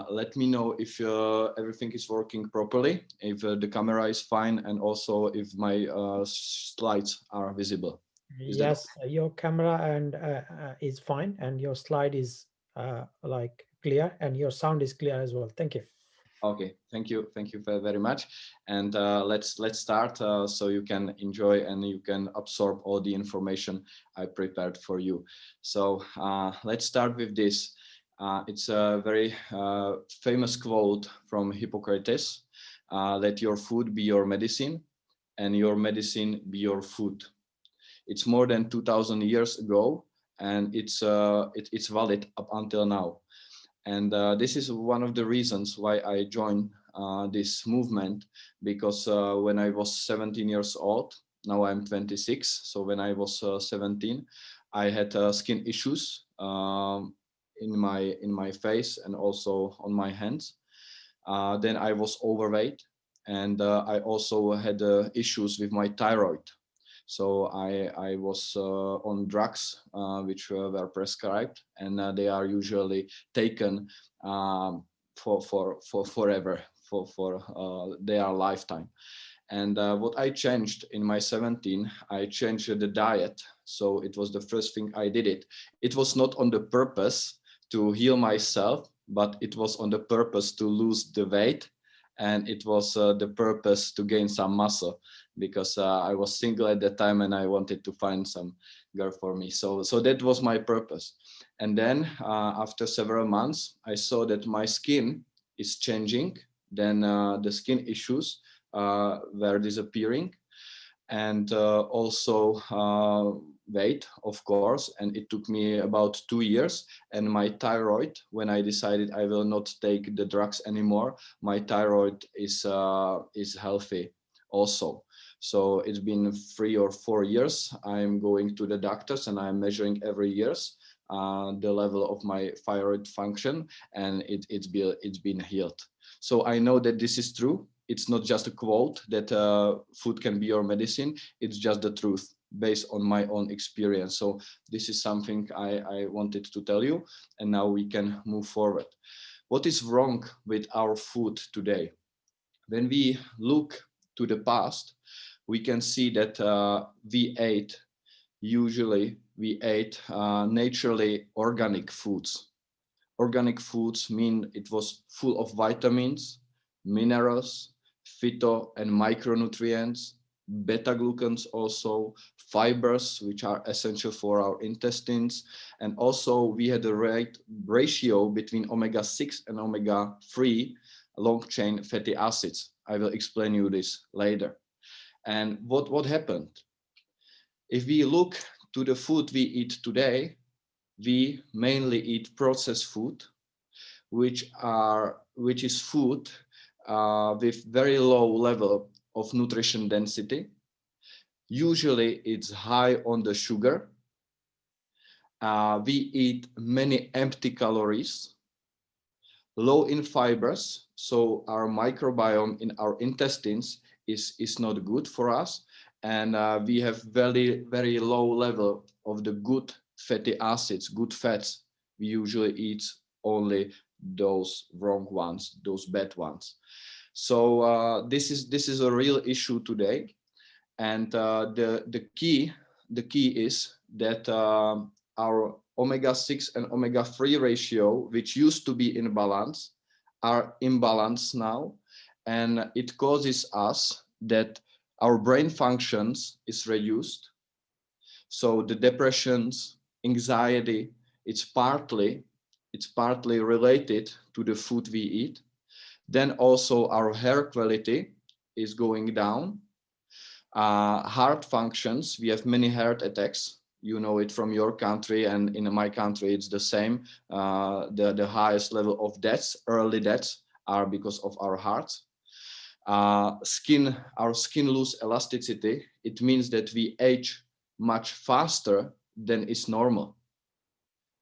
let me know if everything is working properly, if the camera is fine, and also if my slides are visible. Is that Yes, your camera and is fine, and your slide is like clear, and your sound is clear as well. Thank you. okay? Thank you very much. And let's start so you can enjoy and you can absorb all the information I prepared for you. So let's start with this. It's a very famous quote from Hippocrates: "Let your food be your medicine, and your medicine be your food." It's more than 2,000 years ago, and it's valid up until now. And this is one of the reasons why I joined this movement, because when I was 17 years old, now I'm 26. So when I was 17, I had skin issues in my face and also on my hands. Then I was overweight, and I also had issues with my thyroid. So I was on drugs which were prescribed, and they are usually taken for forever, for their lifetime. And what I changed in my 17, I changed the diet. So it was the first thing I did it. It was not on the purpose to heal myself, but it was on the purpose to lose the weight. And it was the purpose to gain some muscle, because I was single at that time and I wanted to find some girl for me. So that was my purpose. And then after several months, I saw that my skin is changing. Then the skin issues were disappearing, and also weight, of course. And it took me about 2 years. And my thyroid, when I decided I will not take the drugs anymore, my thyroid is healthy also. So it's been 3 or 4 years. I'm going to the doctors and I'm measuring every years the level of my thyroid function, and it's been healed. So I know that this is true. It's not just a quote that food can be your medicine. It's just the truth based on my own experience. So this is something I wanted to tell you, and now we can move forward. What is wrong with our food today? When we look to the past, we can see that we ate naturally organic foods. Organic foods mean it was full of vitamins, minerals, phyto and micronutrients, beta glucans also, fibers, which are essential for our intestines. And also we had the right ratio between omega-6 and omega-3 long chain fatty acids. I will explain you this later. And what happened? If we look to the food we eat today, we mainly eat processed food, which is food with very low level of nutrition density. Usually it's high on the sugar. We eat many empty calories, low in fibers, so our microbiome in our intestines is not good for us. And we have very low level of the good fatty acids, good fats. We usually eat only those wrong ones, those bad ones. So this is a real issue today. And the key is that our omega-6 and omega-3 ratio, which used to be in balance, are imbalanced now. And it causes us that our brain functions is reduced. So the depressions, anxiety, it's partly related to the food we eat. Then also our hair quality is going down. Heart functions, we have many heart attacks. You know it from your country, and in my country it's the same. The highest level of deaths, early deaths, are because of our hearts. Our skin lose elasticity. It means that we age much faster than is normal.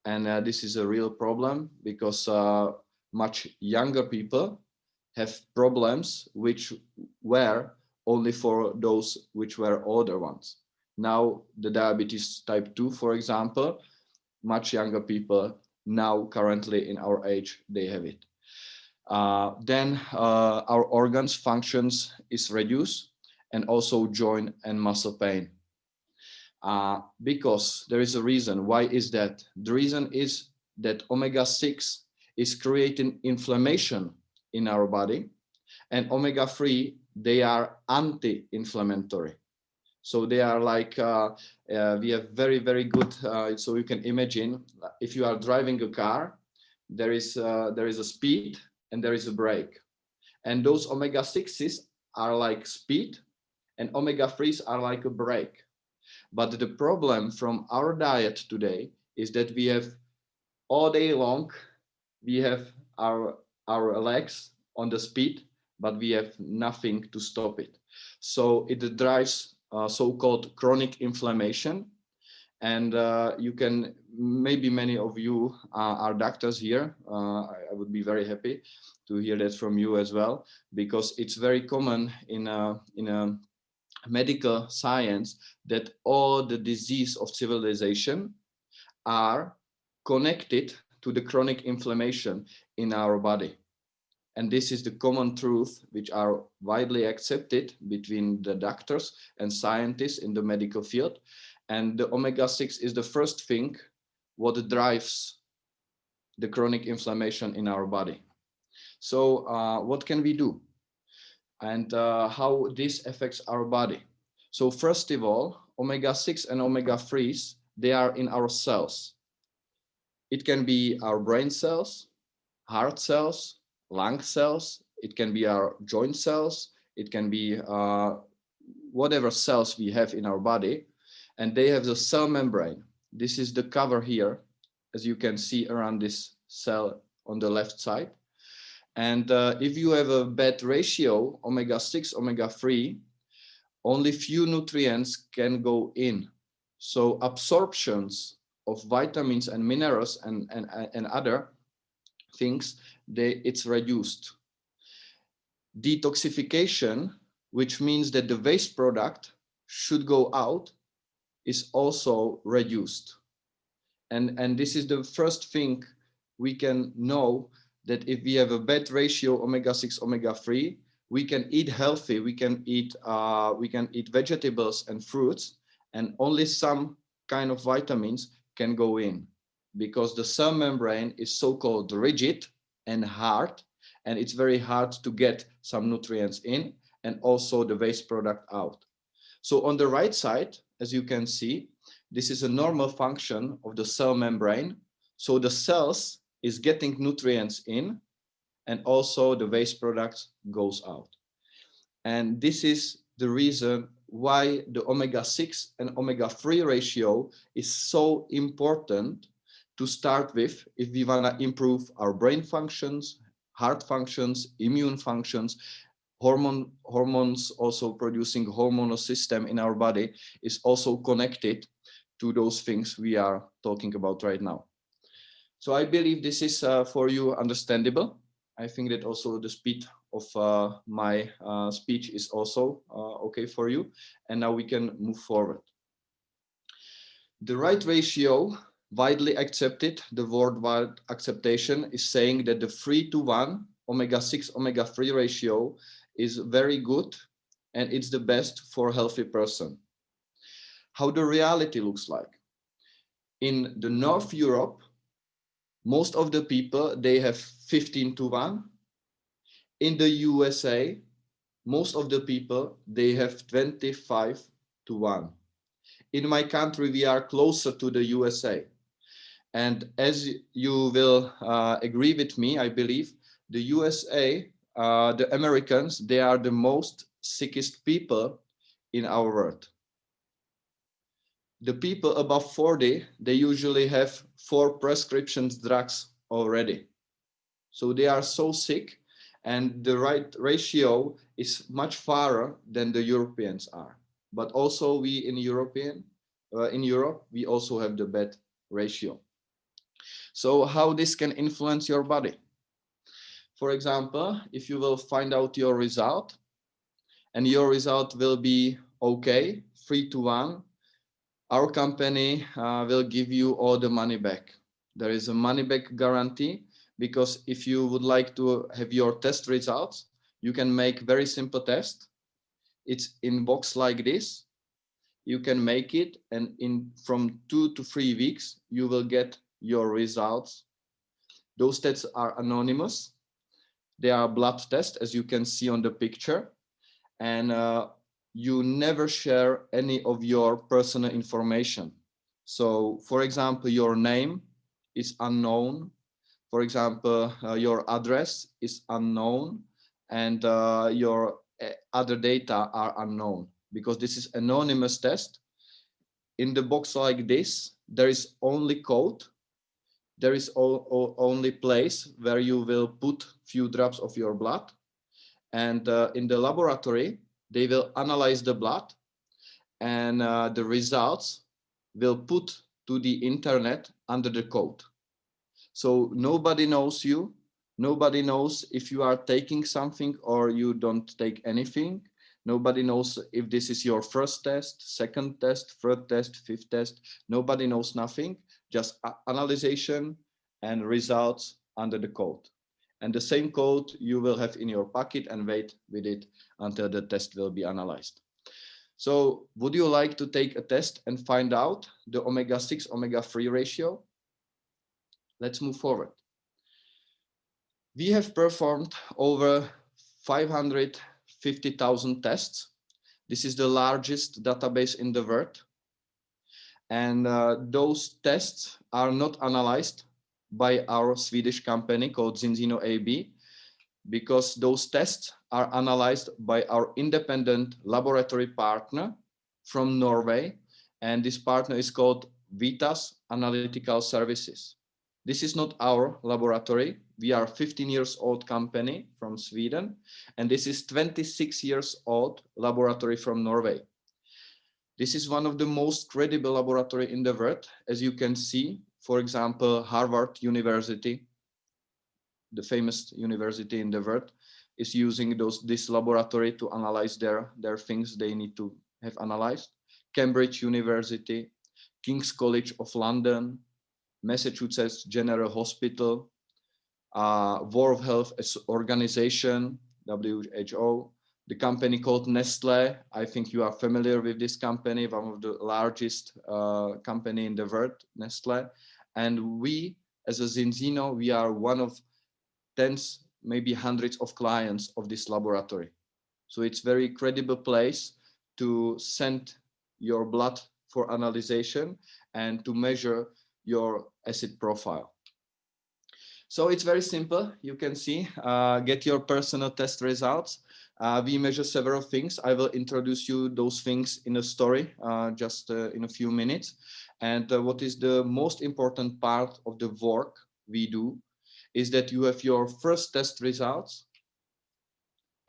And this is a real problem, because much younger people have problems which were only for those which were older ones. Now the diabetes type 2, for example, much younger people now currently in our age, they have it. Then our organs functions is reduced, and also joint and muscle pain. Because there is a reason. Why is that? The reason is that omega-6 is creating inflammation in our body, and omega-3, they are anti-inflammatory. So they are like, we have very, very good, so you can imagine if you are driving a car, there is a speed and there is a brake. And those omega-6s are like speed, and omega-3s are like a brake. But the problem from our diet today is that we have all day long, we have our legs on the speed, but we have nothing to stop it. So it drives so-called chronic inflammation. And you can, maybe many of you are doctors here. I would be very happy to hear that from you as well, because it's very common in a medical science that all the disease of civilization are connected to the chronic inflammation in our body. And this is the common truth which are widely accepted between the doctors and scientists in the medical field. And the omega-6 is the first thing what drives the chronic inflammation in our body. So what can we do? And how this affects our body? So first of all, omega-6 and omega-3s, they are in our cells. It can be our brain cells, heart cells, lung cells, it can be our joint cells, it can be whatever cells we have in our body, and they have the cell membrane. This is the cover here, as you can see around this cell on the left side. And if you have a bad ratio, omega-6, omega-3, only few nutrients can go in. So absorptions of vitamins and minerals and other things, it's reduced. Detoxification, which means that the waste product should go out, is also reduced. And this is the first thing we can know, that if we have a bad ratio omega-6, omega-3, we can eat healthy, we can eat vegetables and fruits, and only some kind of vitamins can go in, because the cell membrane is so-called rigid and hard, and it's very hard to get some nutrients in and also the waste product out. So on the right side, as you can see, this is a normal function of the cell membrane. So the cells is getting nutrients in, and also the waste products goes out. And this is the reason why the omega-6 and omega-3 ratio is so important to start with if we want to improve our brain functions, heart functions, immune functions. Hormones also producing hormonal system in our body is also connected to those things we are talking about right now. So I believe this is for you understandable. I think that also the speed of my speech is also okay for you. And now we can move forward. The right ratio, widely accepted, the worldwide acceptation is saying that the 3:1 omega-6, omega-3 ratio is very good, and it's the best for a healthy person. How the reality looks like. In the North Europe, most of the people, they have 15:1. In the USA, most of the people, they have 25:1. In my country, we are closer to the USA. And as you will agree with me, I believe, the USA, the Americans, they are the most sickest people in our world. The people above 40, they usually have 4 prescription drugs already. So they are so sick, and the right ratio is much farther than the Europeans are. But also we in Europe, we also have the bad ratio. So how this can influence your body? For example, if you will find out your result, and your result will be okay, 3:1, our company will give you all the money back. There is a money back guarantee, because if you would like to have your test results, you can make very simple test. It's in box like this. You can make it, and in from 2 to 3 weeks, you will get your results. Those tests are anonymous. They are blood tests, as you can see on the picture, and you never share any of your personal information. So, for example, your name is unknown. For example, your address is unknown, and your other data are unknown, because this is anonymous test. In the box like this, there is only code. There is only place where you will put few drops of your blood, and in the laboratory they will analyze the blood, and the results will put to the internet under the code. So nobody knows you. Nobody knows if you are taking something or you don't take anything. Nobody knows if this is your first test, second test, third test, fifth test. Nobody knows nothing, just analyzation and results under the code. And the same code you will have in your pocket and wait with it until the test will be analyzed. So would you like to take a test and find out the omega-6, omega-3 ratio? Let's move forward. We have performed over 550,000 tests. This is the largest database in the world. And those tests are not analyzed by our Swedish company called Zinzino AB, because those tests are analyzed by our independent laboratory partner from Norway. And this partner is called Vitas Analytical Services. This is not our laboratory. We are a 15 years old company from Sweden, and this is 26 years old laboratory from Norway. This is one of the most credible laboratory in the world. As you can see, for example, Harvard University, the famous university in the world, is using this laboratory to analyze their things they need to have analyzed. Cambridge University, King's College of London, Massachusetts General Hospital, World Health Organization, WHO, the company called Nestle. I think you are familiar with this company, one of the largest company in the world, Nestle. And we, as a Zinzino, we are one of tens, maybe hundreds of clients of this laboratory. So it's very credible place to send your blood for analyzation and to measure your acid profile. So it's very simple. You can see, get your personal test results. We measure several things. I will introduce you those things in a story just in a few minutes. And what is the most important part of the work we do is that you have your first test results.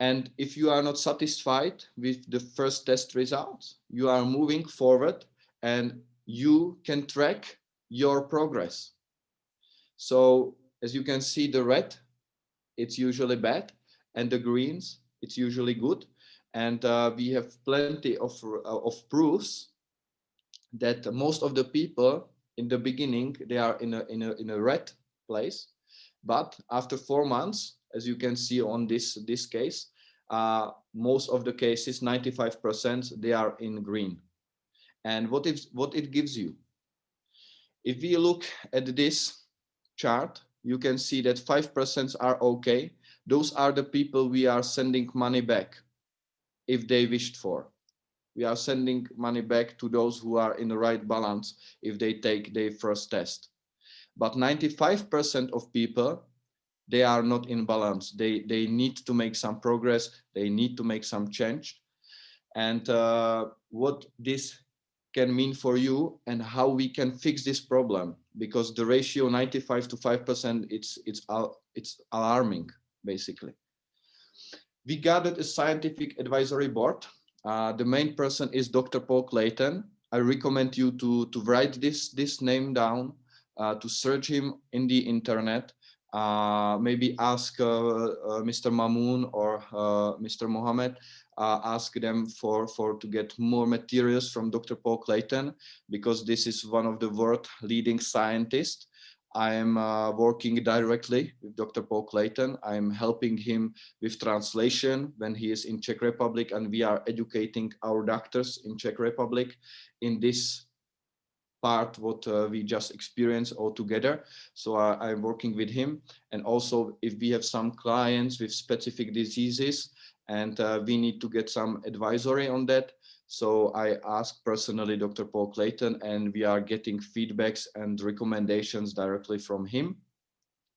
And if you are not satisfied with the first test results, you are moving forward and you can track your progress. So as you can see, the red, it's usually bad, and the greens, it's usually good. And we have plenty of proofs that most of the people in the beginning, they are in a red place. But after 4 months, as you can see on this case, most of the cases, 95%, they are in green. And what it gives you? If we look at this chart, you can see that 5% are okay. Those are the people we are sending money back if they wished for. We are sending money back to those who are in the right balance if they take their first test. But 95% of people, they are not in balance. They need to make some progress. They need to make some change. And what this can mean for you and how we can fix this problem, because the ratio 95 to 5%, it's alarming, basically. We gathered a scientific advisory board. The main person is Dr. Paul Clayton. I recommend you to write this name down, to search him in the internet. Maybe ask Mr. Mamoon or Mr. Mohammed, ask them to get more materials from Dr. Paul Clayton, because this is one of the world leading scientists I am working directly with Dr. Paul Clayton. I'm helping him with translation when he is in Czech Republic, and we are educating our doctors in Czech Republic in this part what we just experienced all together. So I'm working with him. And also if we have some clients with specific diseases and we need to get some advisory on that. So I asked personally Dr. Paul Clayton, and we are getting feedbacks and recommendations directly from him.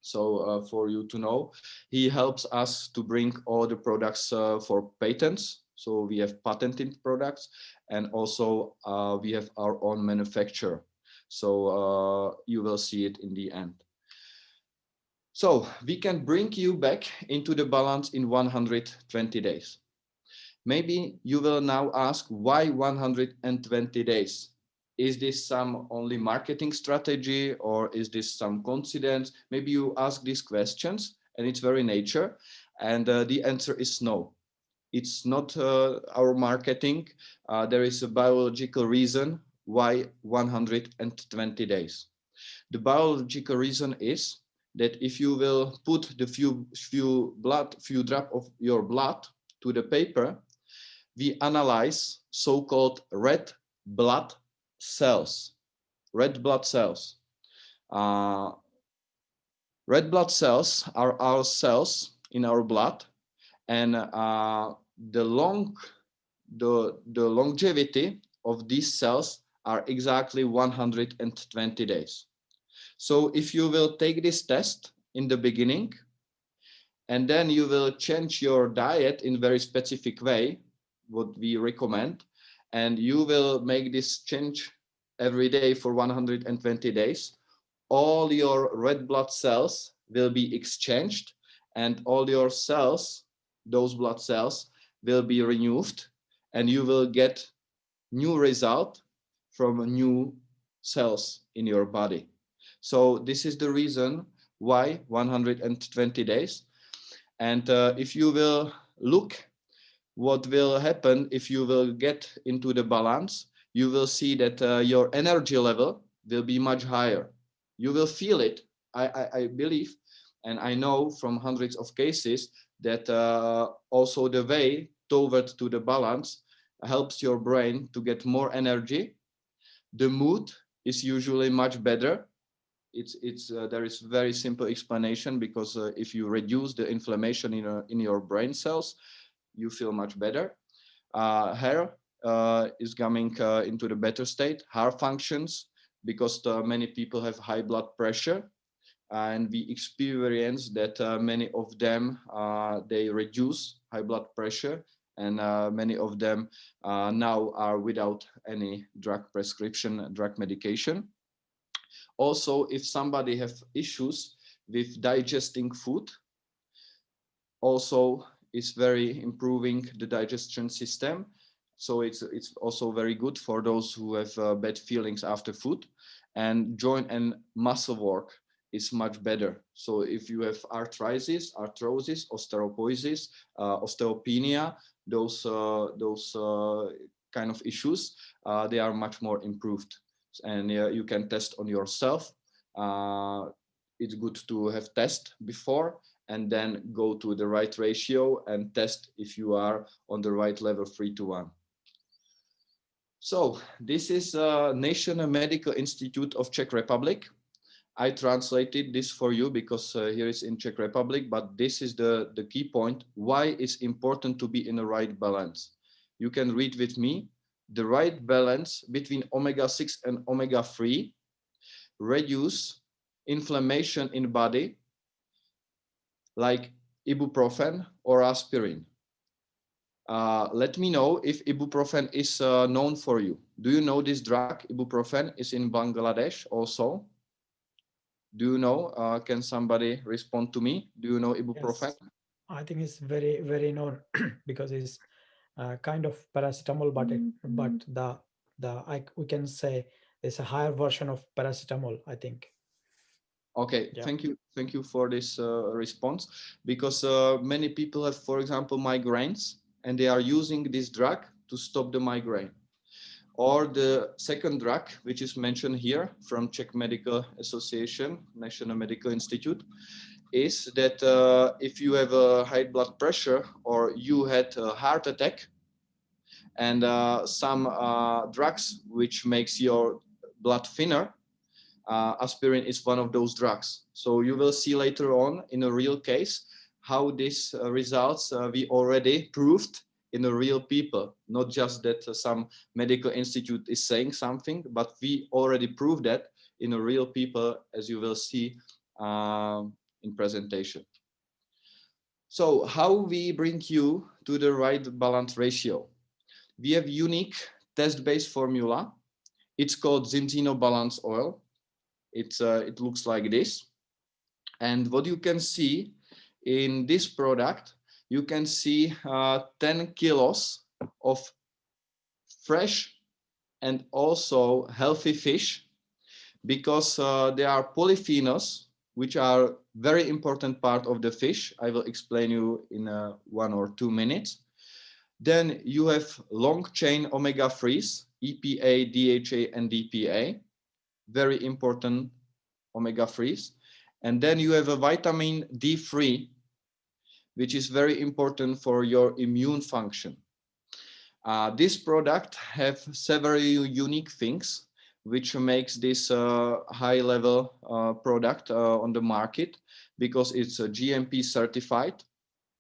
So for you to know, he helps us to bring all the products for patents. So we have patented products, and also we have our own manufacturer. So you will see it in the end. So we can bring you back into the balance in 120 days. Maybe you will now ask, why 120 days? Is this some only marketing strategy, or is this some coincidence? Maybe you ask these questions and it's very nature. And the answer is no. It's not our marketing. There is a biological reason why 120 days. The biological reason is that if you will put the few drop of your blood to the paper, we analyze so-called red blood cells. Red blood cells. Uh, Red blood cells are our cells in our blood, and the longevity of these cells are exactly 120 days. So if you will take this test in the beginning, and then you will change your diet in very specific way, what we recommend, and you will make this change every day for 120 days, all your red blood cells will be exchanged, and all your cells, those blood cells, will be renewed, and you will get new result from new cells in your body. So this is the reason why 120 days. And if you will look what will happen if you will get into the balance, you will see that your energy level will be much higher. You will feel it. I believe, and I know from hundreds of cases that also the way toward to the balance helps your brain to get more energy. The mood is usually much better. There is very simple explanation, because if you reduce the inflammation in your brain cells, you feel much better. Hair is coming into the better state. Hair functions, because many people have high blood pressure, and we experience that many of them they reduce high blood pressure, and many of them now are without any drug prescription, drug medication. Also, if somebody have issues with digesting food, also is very improving the digestion system. So it's also very good for those who have bad feelings after food. And joint and muscle work is much better. So if you have arthritis, osteoporosis, osteopenia, those kind of issues, they are much more improved. And you can test on yourself. It's good to have test before, and then go to the right ratio and test if you are on the right level 3:1. So this is National Medical Institute of Czech Republic. I translated this for you because here is in Czech Republic, but this is the key point, why it's important to be in the right balance. You can read with me. The right balance between omega-6 and omega-3 reduce inflammation in body, like ibuprofen or aspirin. Let me know if ibuprofen is known for you. Do you know this drug? Ibuprofen is in Bangladesh also. Do you know? Can somebody respond to me? Do you know ibuprofen? Yes, I think it's very, very known because it's kind of paracetamol, but we can say there's a higher version of paracetamol, I think. Okay, Yeah. thank you for this response, because many people have, for example, migraines, and they are using this drug to stop the migraine. Or the second drug, which is mentioned here from Czech Medical Association, National Medical Institute, is that if you have a high blood pressure or you had a heart attack, and some drugs which makes your blood thinner, aspirin is one of those drugs. So you will see later on in a real case how these results we already proved in the real people, not just that some medical institute is saying something, but we already proved that in the real people, as you will see in presentation. So how we bring you to the right balance ratio? We have unique test-based formula. It's called Zinzino balance oil. It looks like this. And what you can see in this product, you can see 10 kilos of fresh and also healthy fish, because there are polyphenols, which are very important part of the fish. I will explain you in 1 or 2 minutes. Then you have long chain omega-3s, EPA, DHA, and DPA, very important omega-3s. And then you have a vitamin D3, which is very important for your immune function. This product have several unique things which makes this high level product on the market, because it's a GMP certified.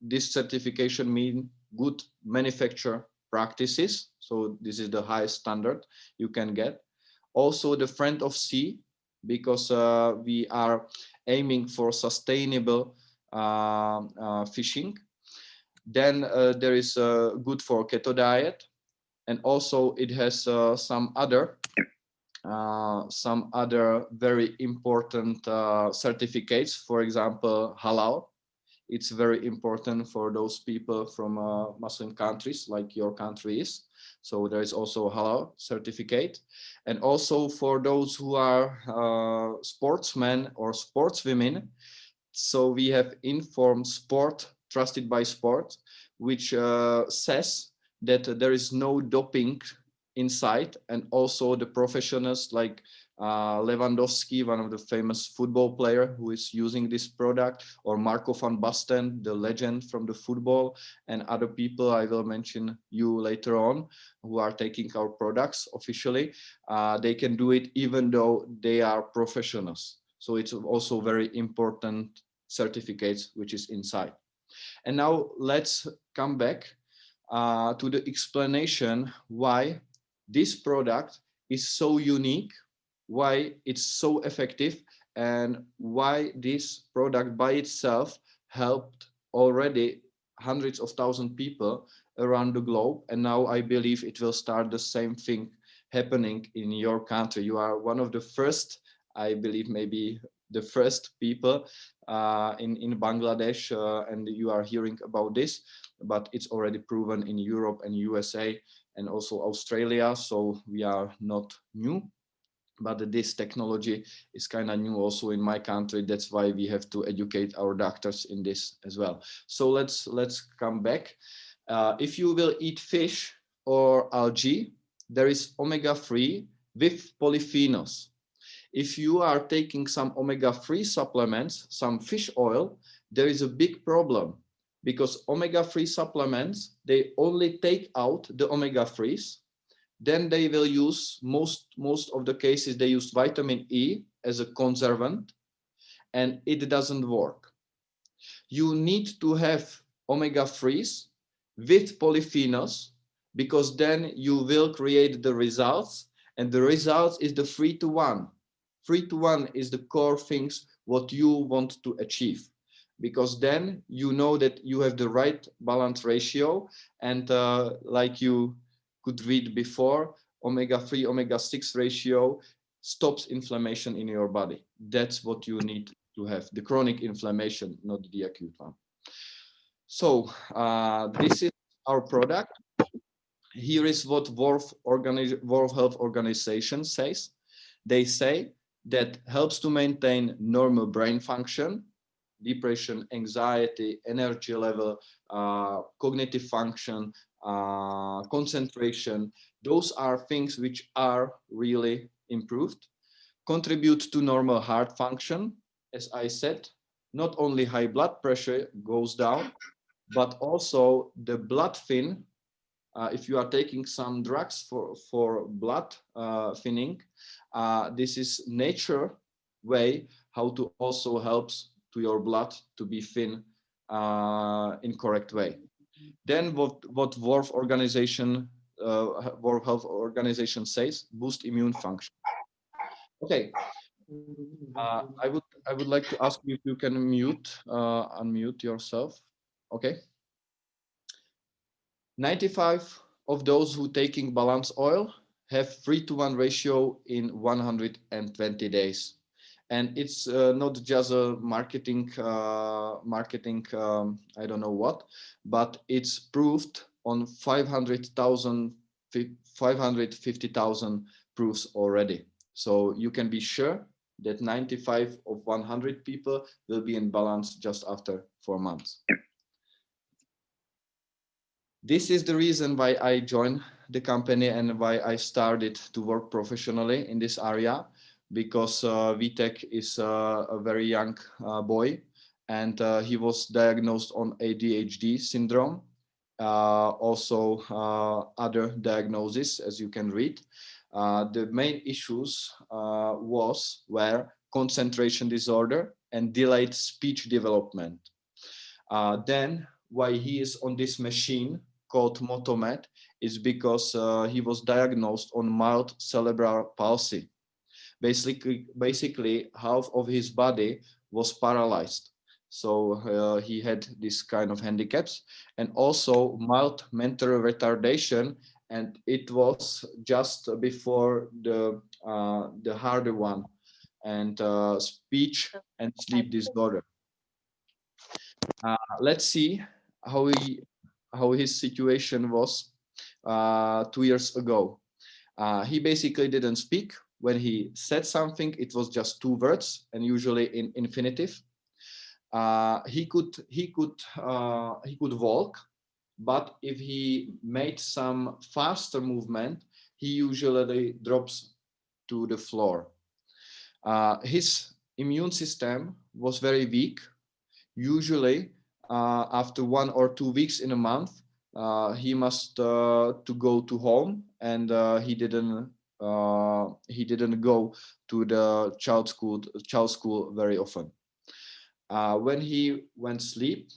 This certification means good manufacture practices. So this is the highest standard you can get. Also the friend of sea, because we are aiming for sustainable fishing. Then there is good for keto diet, and also it has some other very important certificates. For example, halal. It's very important for those people from Muslim countries like your country is. So there is also a halal certificate. And also for those who are sportsmen or sportswomen. So we have informed sport, trusted by sport, which says that there is no doping inside. And also the professionals like Lewandowski, one of the famous football player who is using this product, or Marco van Basten, the legend from the football, and other people I will mention you later on, who are taking our products officially. They can do it even though they are professionals. So it's also very important certificates which is inside. And now let's come back to the explanation why this product is so unique, why it's so effective, and why this product by itself helped already hundreds of thousands of people around the globe. And now I believe it will start the same thing happening in your country. You are one of the first, I believe maybe the first people in Bangladesh, and you are hearing about this, but it's already proven in Europe and USA and also Australia. So we are not new, but this technology is kind of new also in my country. That's why we have to educate our doctors in this as well. So let's come back. If you will eat fish or algae, there is omega-3 with polyphenols. If you are taking some omega-3 supplements, some fish oil, there is a big problem, because omega-3 supplements, they only take out the omega-3s. Then they will use, most of the cases, they use vitamin E as a conservant, and it doesn't work. You need to have omega-3s with polyphenols, because then you will create the results, and the results is the 3-to-1. 3-to-1 is the core things what you want to achieve, because then you know that you have the right balance ratio. And like you could read before, omega-3, omega-6 ratio stops inflammation in your body. That's what you need to have, the chronic inflammation, not the acute one. So this is our product. Here is what World Health Organization says. They say that helps to maintain normal brain function, depression, anxiety, energy level, cognitive function, concentration. Those are things which are really improved. Contribute to normal heart function, as I said. Not only high blood pressure goes down, but also the blood thin. If you are taking some drugs for blood thinning, this is nature way how to also helps to your blood to be thin in correct way. Then what World Health Organization says, boost immune function. Okay, I would like to ask you if you can unmute yourself. Okay. 95 of those who taking balance oil have 3-to-1 ratio in 120 days. And it's not just a marketing, I don't know what, but it's proved on 550,000 proofs already. So you can be sure that 95 of 100 people will be in balance just after 4 months. This is the reason why I joined the company and why I started to work professionally in this area, because Vitek is a very young boy, and he was diagnosed on ADHD syndrome. Also other diagnoses, as you can read. The main issues were concentration disorder and delayed speech development. Then why he is on this machine called Motomed is because he was diagnosed on mild cerebral palsy. Basically half of his body was paralyzed. So he had this kind of handicaps, and also mild mental retardation, and it was just before the harder one, and speech and sleep disorder. Let's see how his situation was 2 years ago. He basically didn't speak. When he said something, it was just 2 words, and usually in infinitive. He could walk, but if he made some faster movement, he usually drops to the floor. His immune system was very weak. Usually, after 1 or 2 weeks in a month, he must to go to home, and he didn't go to the child school very often. When he went sleep,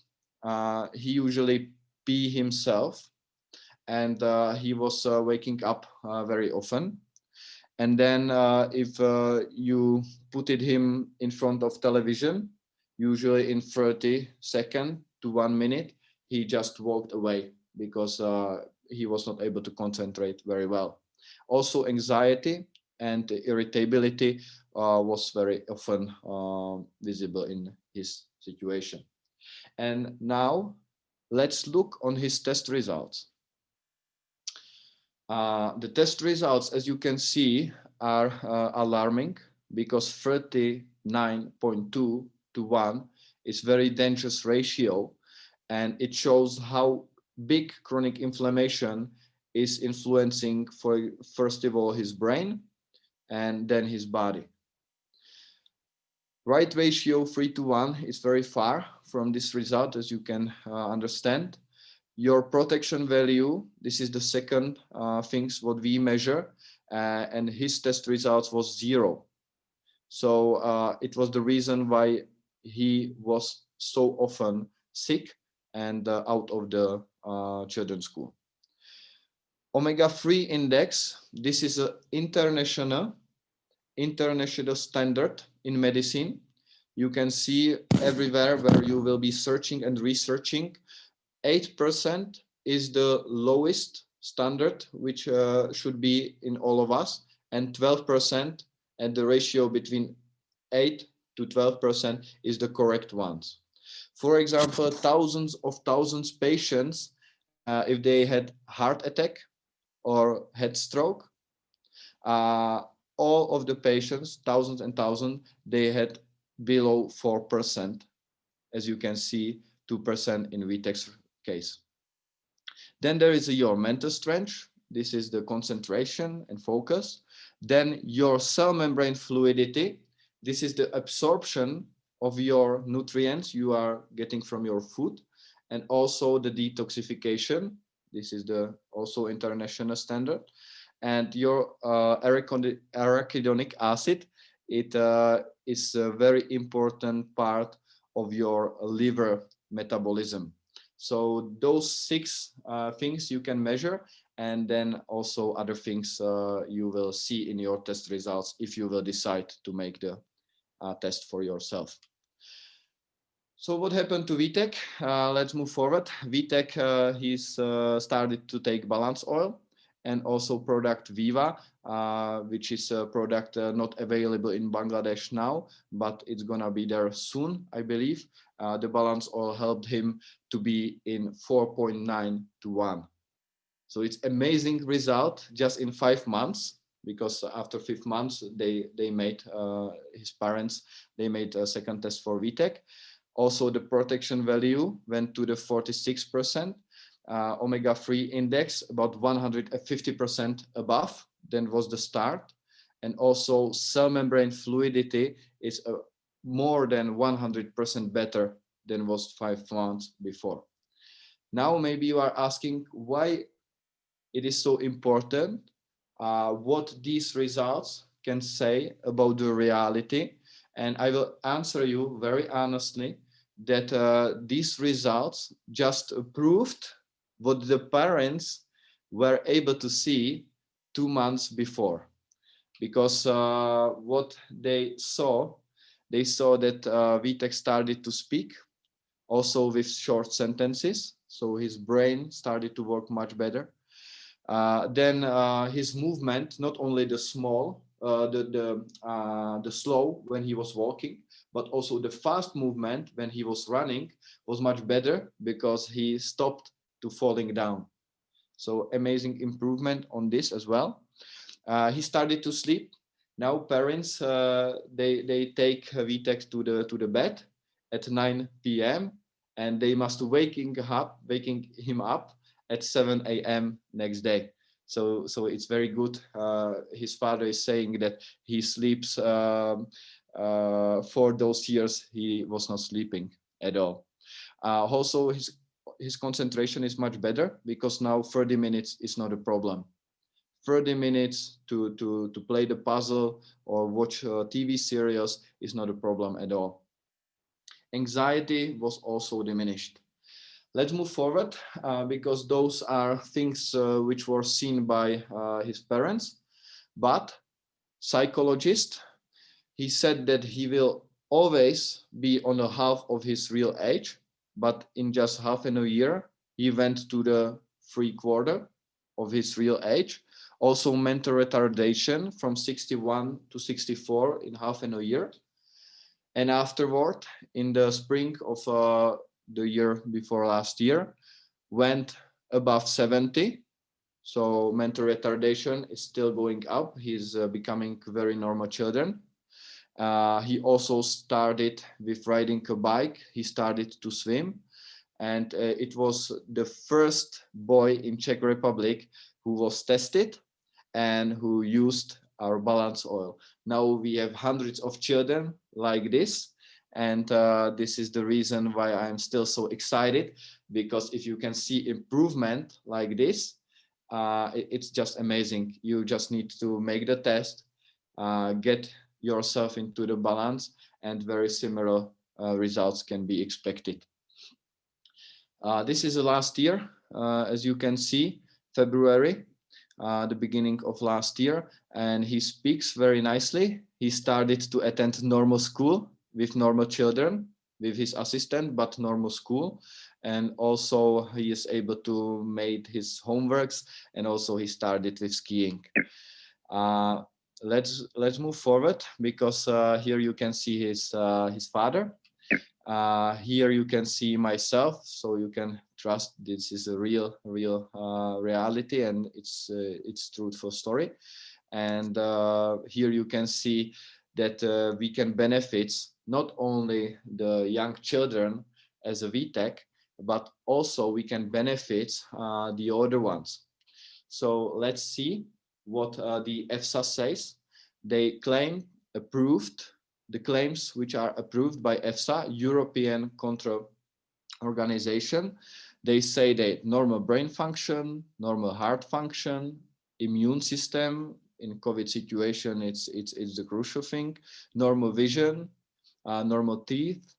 he usually pee himself, and he was waking up very often. And then if you put him in front of television, usually in 30 seconds to 1 minute, he just walked away because he was not able to concentrate very well. Also, anxiety and irritability was very often visible in his situation. And now let's look on his test results. The test results, as you can see, are alarming, because 39.2 to 1 is very dangerous ratio, and it shows how big chronic inflammation is influencing, first of all, his brain and then his body. Right ratio 3-to-1 is very far from this result, as you can understand. Your protection value, this is the second things what we measure, and his test results was 0. So it was the reason why he was so often sick and out of the children's school. Omega-3 index, this is an international standard in medicine. You can see everywhere where you will be searching and researching. 8% is the lowest standard, which should be in all of us, and 12%, and the ratio between 8 to 12% is the correct ones. For example, thousands patients, if they had heart attack or had stroke, all of the patients, thousands and thousands, they had below 4%. as you can see, 2% in VTEC's case. Then there is your mental strength. This is the concentration and focus. Then your cell membrane fluidity. This is the absorption of your nutrients you are getting from your food, and also the detoxification. This is the also international standard. And your arachidonic acid, it is a very important part of your liver metabolism. So those 6 things you can measure, and then also other things you will see in your test results if you will decide to make the test for yourself. So what happened to VTEC? Let's move forward. VTEC, he's started to take balance oil, and also product Viva, which is a product not available in Bangladesh now, but it's gonna be there soon, I believe. The balance oil helped him to be in 4.9 to 1. So it's amazing result just in 5 months, because after 5 months, they made, his parents, they made a second test for VTEC. Also, the protection value went to the 46%. Omega-3 index about 150% above than was the start. And also cell membrane fluidity is more than 100% better than was 5 months before. Now, maybe you are asking why it is so important, what these results can say about the reality. And I will answer you very honestly that these results just proved what the parents were able to see 2 months before. Because what they saw that VTEC started to speak, also with short sentences. So his brain started to work much better. Then his movement, not only the small, the slow when he was walking, but also the fast movement when he was running was much better because he stopped to falling down. So amazing improvement on this as well. He started to sleep. Now parents, they take VTEC to the bed at 9 p.m. and they must waking him up at 7 a.m. next day. So it's very good. His father is saying that he sleeps for those years he was not sleeping at all. Also his concentration is much better because now 30 minutes is not a problem. 30 minutes to play the puzzle or watch TV series is not a problem at all. Anxiety was also diminished. Let's move forward because those are things which were seen by his parents. But psychologist, he said that he will always be on a half of his real age, but in just half in a year, he went to the 3/4 of his real age. Also mental retardation from 61 to 64 in half in a year. And afterward, in the spring of the year before last year, went above 70. So mental retardation is still going up. He's becoming very normal children. He also started with riding a bike. He started to swim. And it was the first boy in Czech Republic who was tested and who used our balance oil. Now we have hundreds of children like this. And this is the reason why I'm still so excited, because if you can see improvement like this, it's just amazing. You just need to make the test, get yourself into the balance, and very similar results can be expected. This is the last year, as you can see, February, the beginning of last year, and he speaks very nicely. He started to attend normal school with normal children, with his assistant, but normal school. And also he is able to make his homeworks, and also he started with skiing. Let's move forward, because here you can see his father. Here you can see myself, so you can trust this is a real reality, and it's truthful story. And here you can see that we can benefit not only the young children, as a VTech, but also we can benefit the other ones. So let's see what the EFSA says. They claim approved, the claims which are approved by EFSA, European Control Organization. They say that normal brain function, normal heart function, immune system. In COVID situation, it's the crucial thing. Normal vision, normal teeth,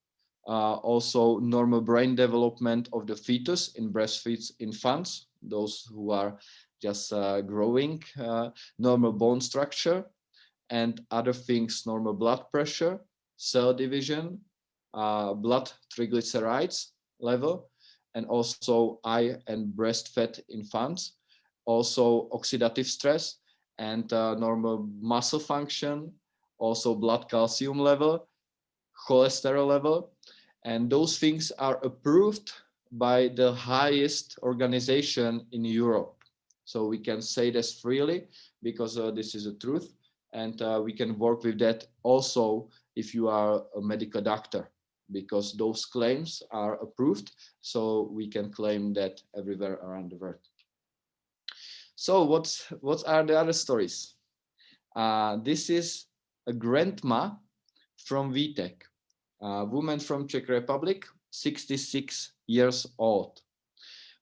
also normal brain development of the fetus in breastfeeds infants, those who are just growing, normal bone structure, and other things, normal blood pressure, cell division, blood triglycerides level, and also eye and breast fat infants, also oxidative stress and normal muscle function, also blood calcium level, cholesterol level, and those things are approved by the highest organization in Europe. So we can say this freely because this is the truth, and we can work with that also if you are a medical doctor, because those claims are approved, so we can claim that everywhere around the world. So what are the other stories? This is a grandma from VTech, a woman from Czech Republic, 66 years old.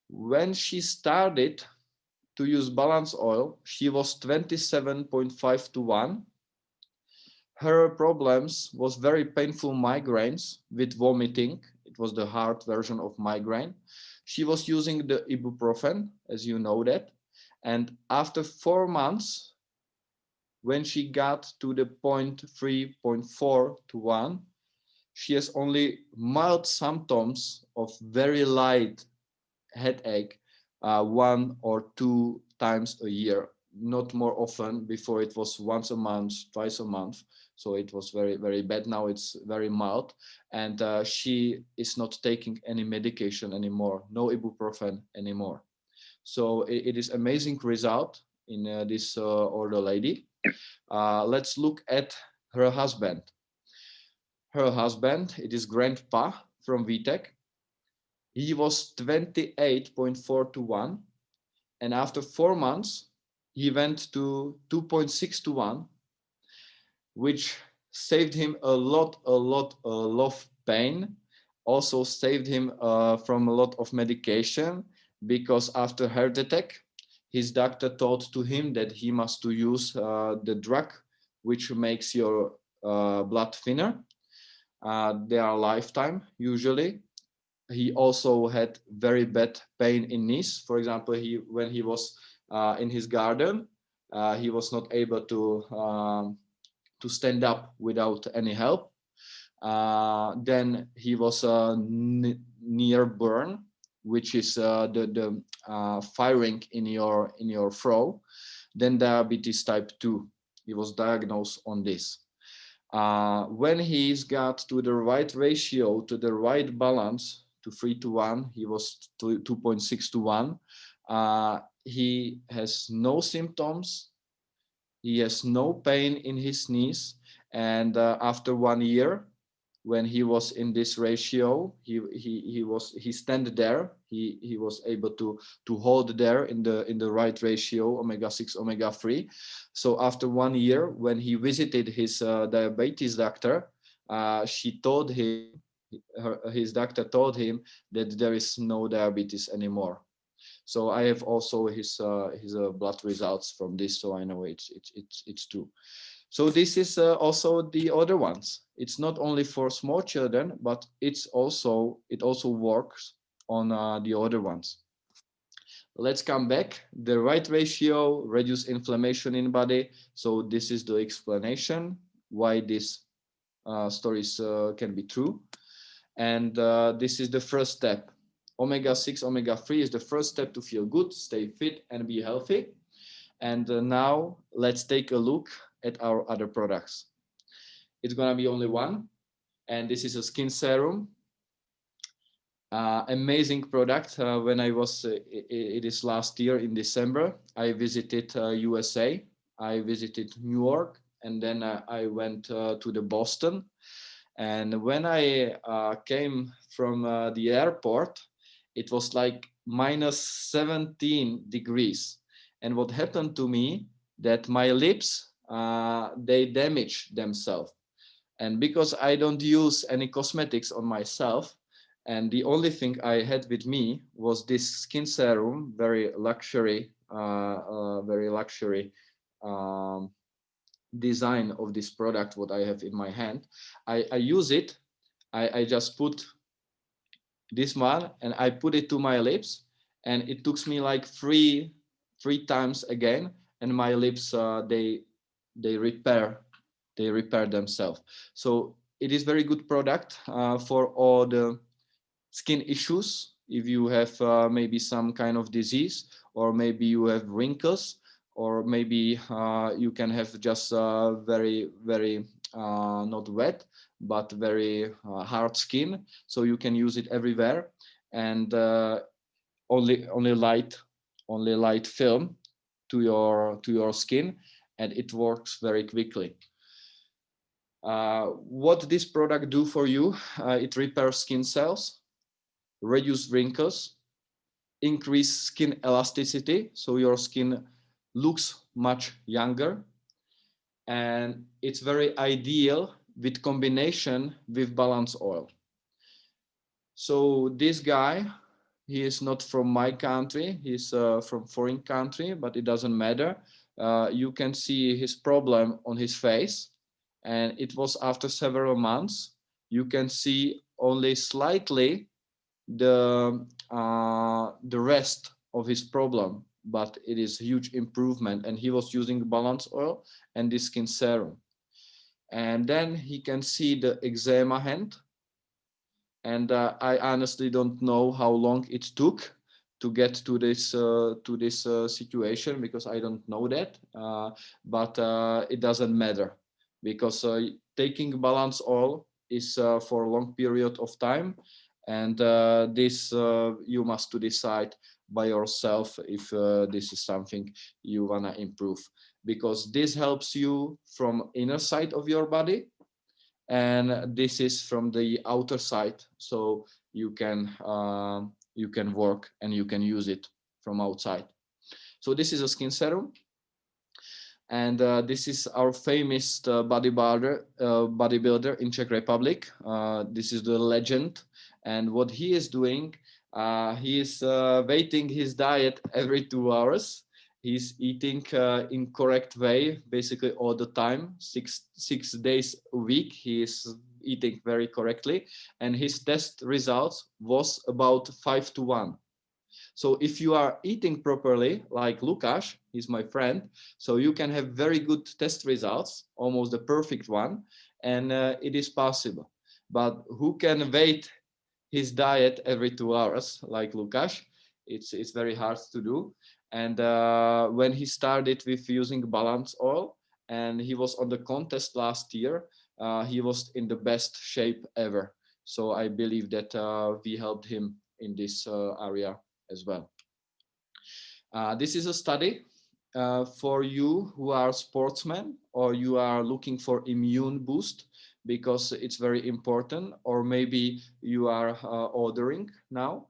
When she started to use balance oil, she was 27.5 to 1. Her problems was very painful migraines with vomiting. It was the hard version of migraine. She was using the ibuprofen, as you know that. And after 4 months, when she got to the 0.3.4 to 1, she has only mild symptoms of very light headache 1 or 2 times a year, not more often. Before it was once a month, twice a month. So it was very, very bad. Now it's very mild. And she is not taking any medication anymore, no ibuprofen anymore. So it is amazing result in this older lady. Let's look at her husband. Her husband, it is grandpa from VTech. He was 28.4 to 1. And after 4 months, he went to 2.6 to 1, which saved him a lot of pain. Also saved him from a lot of medication, because after heart attack, his doctor told to him that he must to use the drug which makes your blood thinner. They are lifetime usually. He also had very bad pain in knees. For example, when he was in his garden, he was not able to stand up without any help. Then he was near burn, which is the firing in your throat. Then diabetes type 2. He was diagnosed on this. When he's got to the right ratio, to the right balance, to 3 to 1, he was 2.6 to 1. He has no symptoms. He has no pain in his knees. And after 1 year, when he was in this ratio, he stand there. He was able to hold there in the right ratio, omega-6, omega-3. So after 1 year, when he visited his diabetes doctor, his doctor told him that there is no diabetes anymore. So I have also his blood results from this, so I know it's true. So this is also the other ones. It's not only for small children, but it also works on the other ones. Let's come back. The right ratio reduce inflammation in body. So this is the explanation why these stories can be true. And this is the first step. Omega-6, omega-3 is the first step to feel good, stay fit, and be healthy. And now let's take a look at our other products. It's gonna be only one, and this is a skin serum. Amazing product. When I was, it is last year in December, I visited USA, I visited New York, and then I went to the Boston. And when I came from the airport, it was like minus 17 degrees. And what happened to me, that my lips, they damaged themselves. And because I don't use any cosmetics on myself, and the only thing I had with me was this skin serum, very luxury um, design of this product, what I have in my hand. I use it. I just put this one and I put it to my lips, and it took me like three times again, and my lips they repair themselves. So it is very good product for all the skin issues. If you have maybe some kind of disease, or maybe you have wrinkles, or maybe you can have just very not wet but very hard skin, so you can use it everywhere. And only light film to your skin, and it works very quickly. What this product do for you? It repairs skin cells, reduce wrinkles, increase skin elasticity, so your skin looks much younger, and it's very ideal with combination with balance oil. So this guy, he is not from my country, he's from foreign country, but it doesn't matter. You can see his problem on his face, and it was after several months. You can see only slightly the rest of his problem, but it is huge improvement. And he was using balance oil and this skin serum, and then he can see the eczema hand. And I honestly don't know how long it took to get to this situation, because I don't know that. But it doesn't matter, because taking balance oil is for a long period of time, and this you must to decide by yourself if this is something you wanna improve, because this helps you from inner side of your body, and this is from the outer side, so you can work and you can use it from outside. So this is a skin serum, and this is our famous bodybuilder in Czech Republic. This is the legend, and what he is doing, he is weighting his diet every 2 hours. He's eating in correct way, basically all the time, six days a week. He is eating very correctly, and his test results was about 5-1. So if you are eating properly, like Lukáš, he's my friend, so you can have very good test results, almost the perfect one, and it is possible. But who can wait his diet every 2 hours, like Lukáš? It's very hard to do. And when he started with using balance oil, and he was on the contest last year, he was in the best shape ever. So I believe that we helped him in this area as well. This is a study for you who are sportsmen, or you are looking for immune boost, because it's very important, or maybe you are ordering now.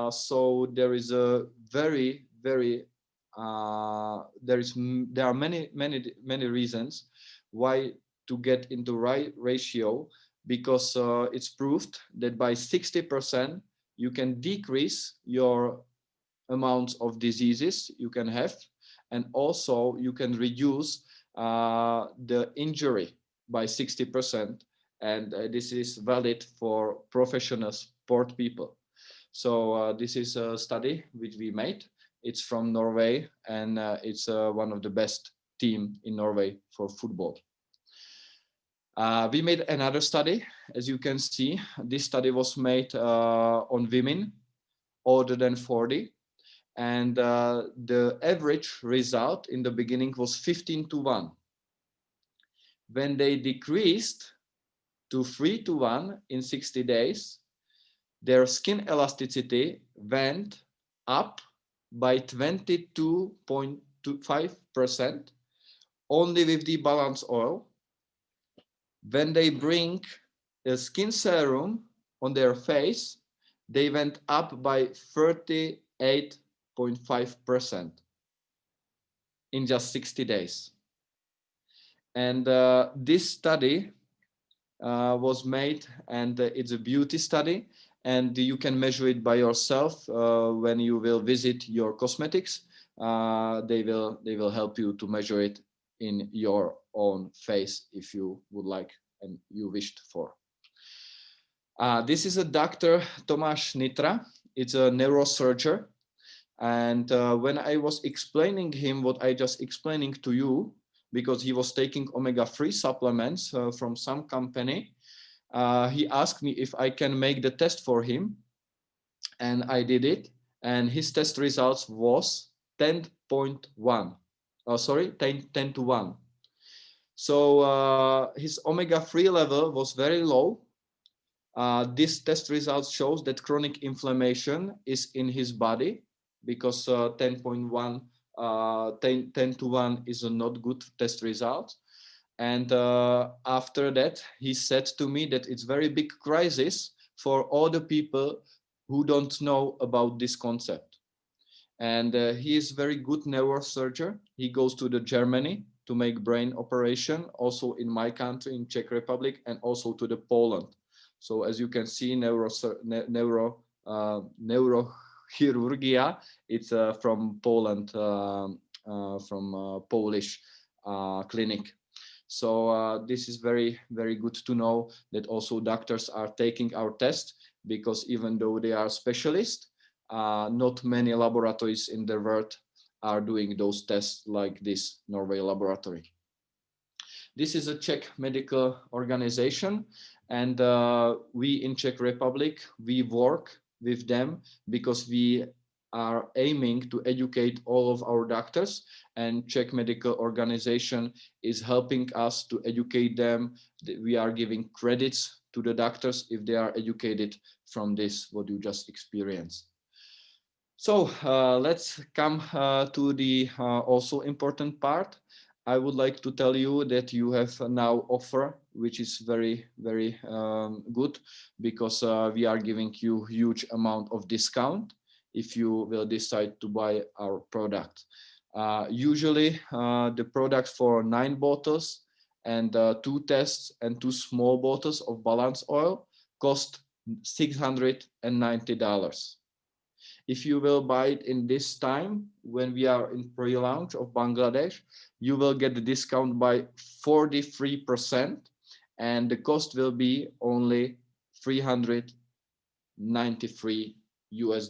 So there is a very there are many reasons why to get into right ratio, because it's proved that by 60% you can decrease your amounts of diseases you can have, and also you can reduce the injury by 60%. And this is valid for professional sport people. So this is a study which we made. It's from Norway, and it's one of the best team in Norway for football. We made another study. As you can see, this study was made on women older than 40, and the average result in the beginning was 15-1. When they decreased to 3-1 in 60 days, their skin elasticity went up by 22.5% only with the balance oil. When they bring a skin serum on their face, they went up by 38.5% in just 60 days. And this study was made, and it's a beauty study, and you can measure it by yourself when you will visit your cosmetics. They will help you to measure it in your own face if you would like and you wished for. This is a Dr. Tomáš Nitra. It's a neurosurgeon. And when I was explaining him what I just explaining to you, because he was taking omega-3 supplements from some company, he asked me if I can make the test for him, and I did it, and his test results was 10.1. Sorry, 10 to 1. So his omega-3 level was very low. This test result shows that chronic inflammation is in his body, because 10.1, 10 to 1 is a not good test result. And after that, he said to me that it's very big crisis for all the people who don't know about this concept. And he is very good neurosurgeon. He goes to the Germany to make brain operation, also in my country, in Czech Republic, and also to the Poland. So as you can see, neurochirurgia, it's from Poland, from Polish clinic. So this is very, very good to know that also doctors are taking our test, because even though they are specialists, not many laboratories in the world are doing those tests like this Norway laboratory. This is a Czech medical organization, and we in Czech Republic, we work with them because we are aiming to educate all of our doctors, and Czech medical organization is helping us to educate them. We are giving credits to the doctors if they are educated from this, what you just experienced. So let's come to the also important part. I would like to tell you that you have now offer, which is very, very good, because we are giving you huge amount of discount if you will decide to buy our product. Usually the product for 9 bottles and 2 tests and 2 small bottles of balance oil cost $690. If you will buy it in this time, when we are in pre-launch of Bangladesh, you will get the discount by 43%, and the cost will be only $393 US.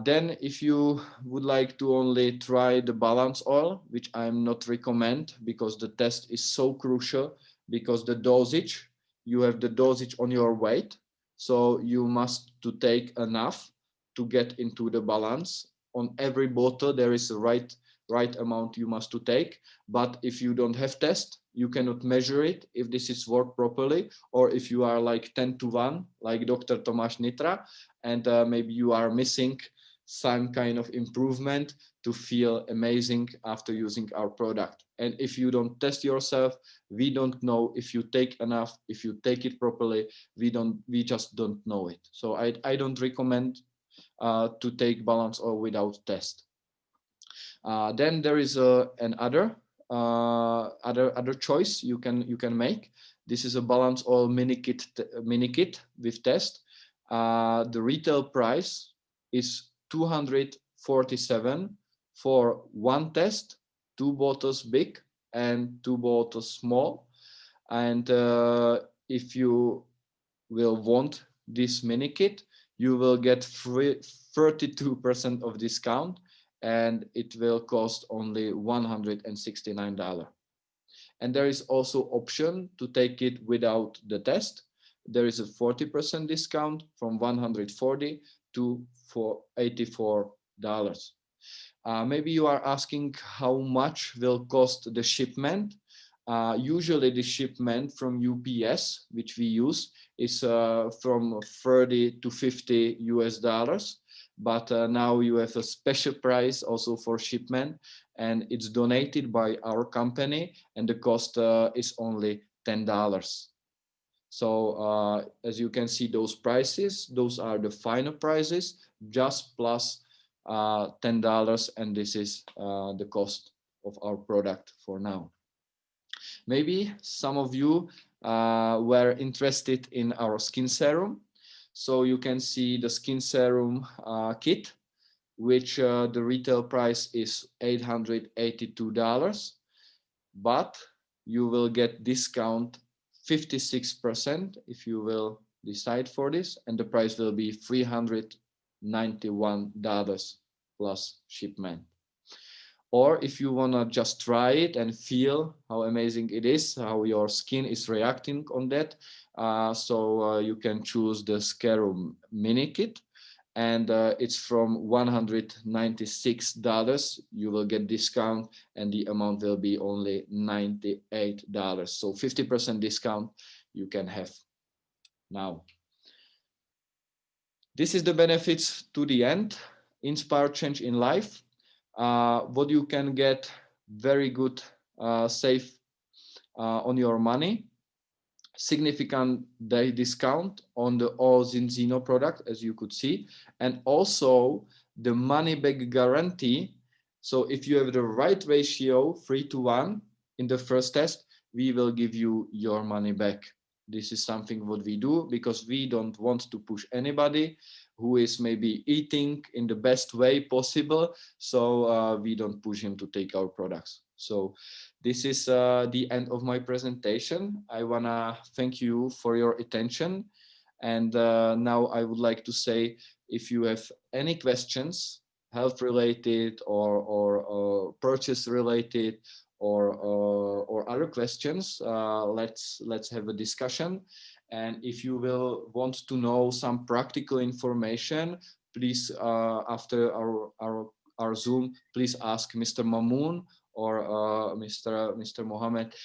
Then if you would like to only try the balance oil, which I'm not recommend, because the test is so crucial, because the dosage, you have the dosage on your weight. So you must to take enough to get into the balance. On every bottle, there is a right amount you must to take. But if you don't have test, you cannot measure it if this is work properly, or if you are like 10 to 1, like Dr. Tomáš Nitra, and maybe you are missing some kind of improvement to feel amazing after using our product. And if you don't test yourself, we don't know if you take enough, if you take it properly, we just don't know it. So I don't recommend to take balance oil without test. Then there is another choice you can make. This is a balance oil mini kit with test. The retail price is $247 for 1 test, 2 bottles big and 2 bottles small. And if you will want this mini kit, you will get 32% of discount, and it will cost only $169. And there is also option to take it without the test. There is a 40% discount from $140 to $84. Maybe you are asking how much will cost the shipment. Usually the shipment from UPS, which we use, is from 30 to 50 US. But now you have a special price also for shipment, and it's donated by our company, and the cost is only $10. So as you can see, those prices, those are the final prices, just plus $10, and this is the cost of our product for now. Maybe some of you were interested in our skin serum. So you can see the skin serum kit, which the retail price is $882, but you will get discount 56% if you will decide for this, and the price will be $391 plus shipment. Or if you want to just try it and feel how amazing it is, how your skin is reacting on that, you can choose the Scarum mini kit, and it's from $196. You will get discount, and the amount will be only $98. So 50% discount you can have now. This is the benefits to the end. Inspire change in life. What you can get very good save on your money, significant day discount on the all Zinzino product, as you could see, and also the money back guarantee. So if you have the right ratio 3:1 in the first test, we will give you your money back. This is something what we do because we don't want to push anybody who is maybe eating in the best way possible. So we don't push him to take our products. So this is the end of my presentation. I wanna thank you for your attention. And now I would like to say, if you have any questions, health related or purchase related, or other questions, let's have a discussion. And if you will want to know some practical information, please after our Zoom, please ask Mr. Mamoon or Mr. Mohammed.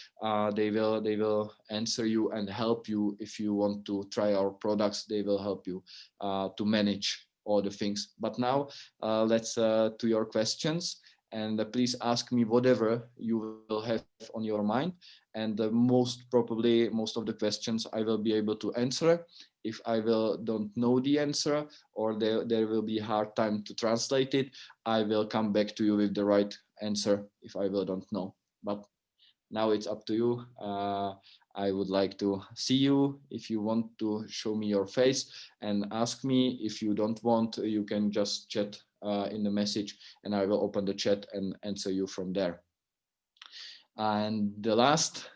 They will answer you and help you. If you want to try our products, they will help you to manage all the things. But now let's to your questions, and please ask me whatever you will have on your mind. And most probably most of the questions I will be able to answer. If I don't know the answer, or there will be hard time to translate it, I will come back to you with the right answer if I don't know. But now it's up to you. I would like to see you. If you want to show me your face and ask me. If you don't want, you can just chat in the message, and I will open the chat and answer you from there. And the last